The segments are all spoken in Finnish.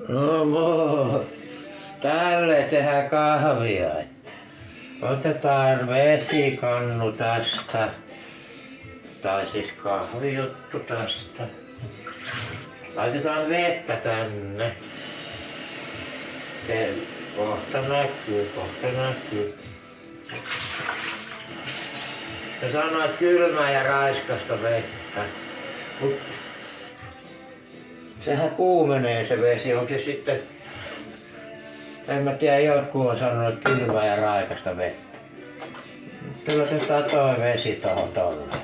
No moi. Tälle tehdään kahvia. Otetaan vesikannu tästä. Tai siis kahvijuttu tästä. Laitetaan vettä tänne. Kohta näkyy. Ja sanoit kylmää ja raiskasta vettä. Mut sehän kuumenee se vesi, onko se sitten... En mä tiedä, jotkut on sanonut kylmää ja raikasta vettä. Kyllä otetaan toi vesi tohon tolle.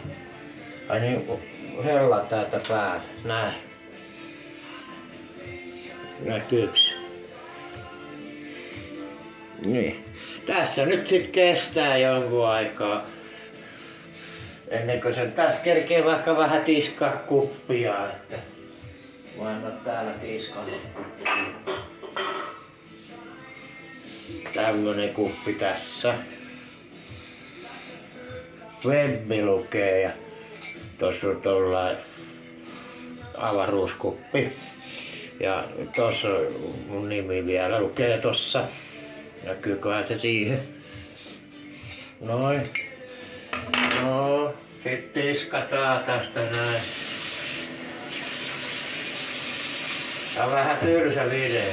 Ai niin, hella täältä päälle. Näin. Näkyyks? Niin. Tässä nyt sit kestää jonkun aikaa. Ennen kuin sen tässä kerkee vaikka vähän tiskaa kuppia, että mä en oo täällä tiskannut kuppia. Tämmönen kuppi tässä. Webbi lukee ja tossa on tollain avaruuskuppi. Ja tossa mun nimi vielä lukee tossa. Näkyyköhän se siihen? Noin. No, sit tiskataan tästä näin. Tää on vähän tylsä video.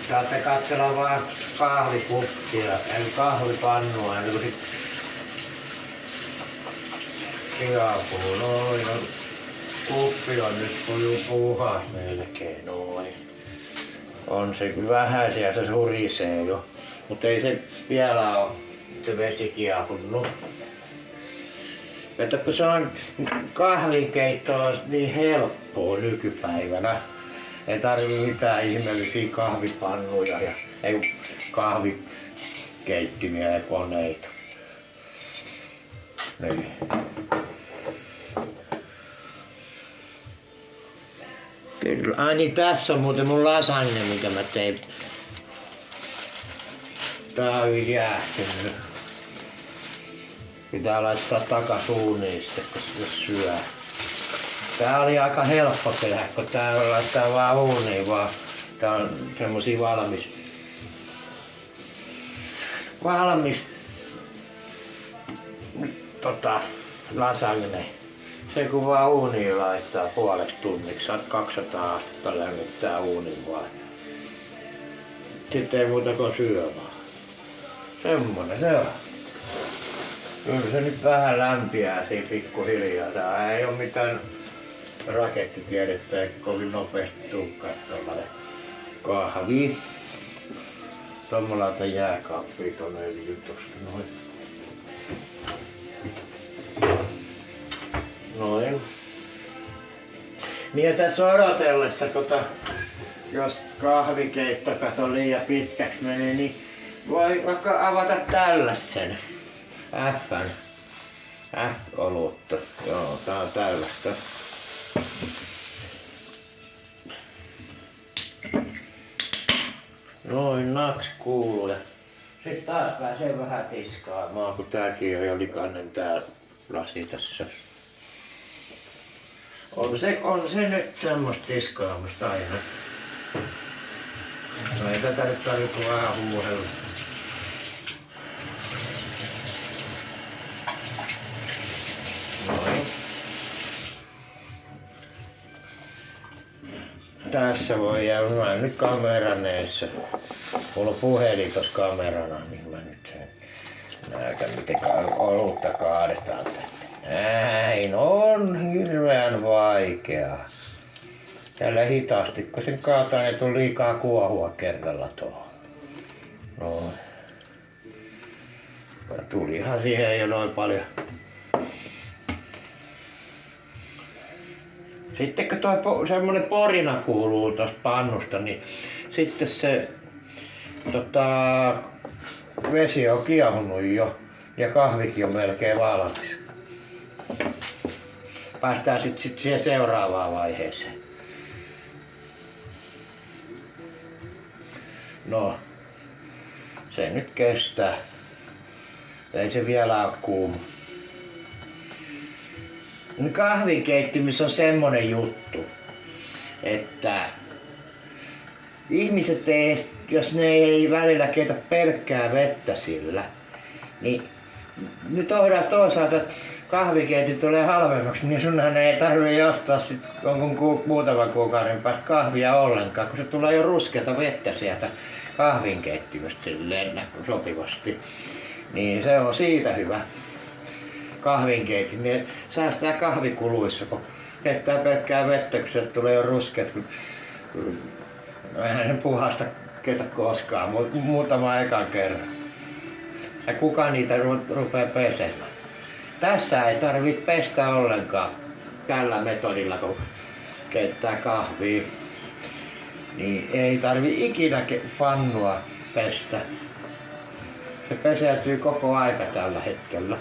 Saatte katsella vaan kahvikuptia, eli kahvipannua, eli kun sit kiapuu, noin, no, kuppi on nyt puhas melkein, noin. On se vähän siellä, se surisee jo, mutta ei se vielä ole se vesi kiepunut. Että kun se on kahvinkeitto on niin helppoa nykypäivänä. Ei tarvitse mitään ihmeellisiä kahvipannuja ja ei kahvikeittimiä ja koneita. Niin. Kyllä. Ai niin, tässä on muuten mun lasagne, mikä mä tein. Tää on jäähtynyt. Pitää laittaa takas uuniin sitten, jos syö. Tää oli aika helppo tehdä, kun tää laittaa vaan uuniin vaan. Tää on semmosia valmis lasagne. Se kun vaan uuniin laittaa puoleksi tunniksi, 200 astetta lämmittää uunin vaan. Sitten ei muuta kuin syö vaan. Semmonen se on. Kyllä se nyt vähän lämpiää siinä pikkuhiljaa. Tää ei oo mitään rakettitiedettä eikä kovin nopeasti tulekaan tollanen kahvi. Tommola laita jääkaappia tonne jutuksi. Noin. Noin. Niin ja tässä odotellessa, jos kahvikeitto kato liian pitkäksi menee, niin voi vaikka avata tällaisen F-olutta. Joo, tää on tällaista. Noin naks kuuluu ja sit taas pääsee vähän tiskaamaan, kun tääkin on jo likainen tää lasi tässä. On se nyt semmoista tiskaamista aina. No ei tätä nyt tarvitse vähän huuhella. Noin. Tässä voi jäädä, mä nyt kameran eessä. Mulla on puhelin tossa kamerana, niin mä nyt sen näytän miten olutta kaadetaan tänne. Näin on hirveän vaikeaa. Tällä hitaasti, kun sen kaataa, ei tule liikaa kuohua kerralla tuohon. Noin. Tulihan siihen jo noin paljon. Sitten kun toi semmonen porina kuuluu tosta pannusta, niin sitten se vesi on kiehunut jo ja kahvikin on melkein valmis. Päästään sit siihen seuraavaan vaiheeseen. No, se nyt kestää. Ei se vielä ole kuuma. Kahvinkeittimis on semmonen juttu, että ihmiset ei, jos ne ei välillä keitä pelkkää vettä sillä, niin nyt toisaalta kahvikeitin tulee halvemmaksi, niin sunhan ei tarvitse ostaa sit muutaman kuukauden päästä kahvia ollenkaan, kun se tulee jo ruskeata vettä sieltä kahvinkeittimestä silleen sopivasti. Niin se on siitä hyvä kahvinkeitin. Ne säästää kahvikuluissa, kun keittää pelkkää vettä, kun sieltä tulee jo ruskeat. Eihän sen puhasta keitä koskaan, muutama ekan kerran. Ja kuka niitä rupee pesemään? Tässä ei tarvitse pestä ollenkaan tällä metodilla, kun keittää kahvia. Niin ei tarvi ikinä pannua pestä. Se peseytyy koko aika tällä hetkellä.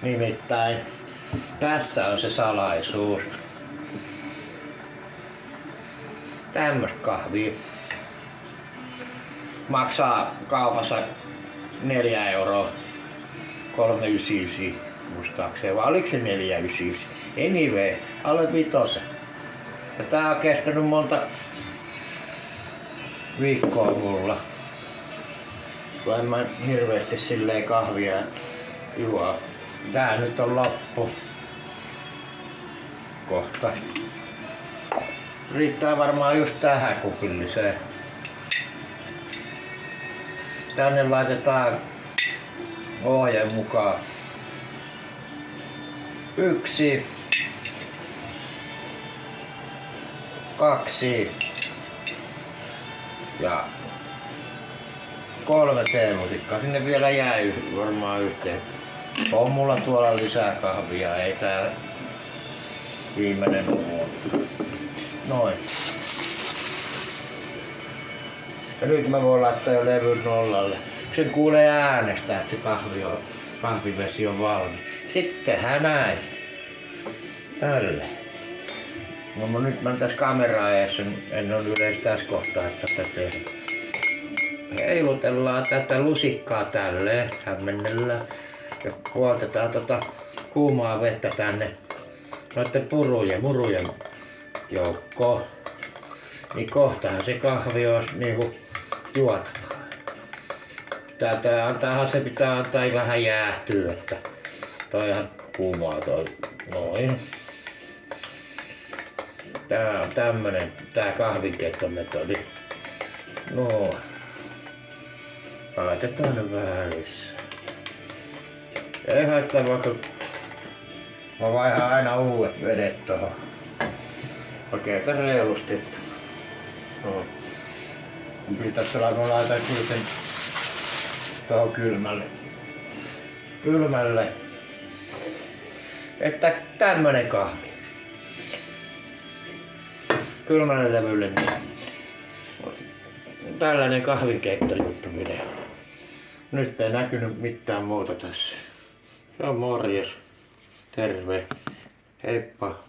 Nimittäin tässä on se salaisuus. Tämmöstä kahvia maksaa kaupassa 4 euroa 3,99 muistaakseni, vai oliko se 4,99? Anyway, alle 5. Ja tää on kestänyt monta viikkoa mulla, kun en mä hirveesti silleen kahvia juo. Tää nyt on loppu kohta. Riittää varmaan just tähän kupilliseen. Tänne laitetaan ohjeen mukaan 1, 2 ja 3 teelusikkaa. Sinne vielä jää varmaan yhteen. On mulla tuolla lisää kahvia, ei tää viimeinen ole. Noin. Ja nyt mä voin laittaa jo levyn nollalle. Sen kuulee äänestä, että se kahvivesi on valmis. Sitten tehdään näin. Tälle. No nyt mä tässä kameraa eessä, en ole yleensä tässä kohtaa, että tätä tehdään. Heilutellaan tätä lusikkaa tälleen, hämmennellään. Ja puoltetaan kuumaa vettä tänne noitten murujen joukkoon. Niin kohtahan se kahvi on niinku juotavaa. Se pitää antaa vähän jäähtyä, että toi ihan kuumaa toi. Noin. Tää on tämmönen kahvinkeittometodi. Noin. Laitetaan nyt vähän lisää. Ei haittaa vaikka mä vaihan aina uudet vedet tohon. Okei, tässä reilusti. No. Pitäisi olla, kun laitan kyllä sen tohon kylmälle. Että tämmönen kahvi. Kylmälle levylle niin. Tällainen kahvinkeittojuttu-video. Nyt ei näkynyt mitään muuta tässä. Se on morjes. Terve. Heippa.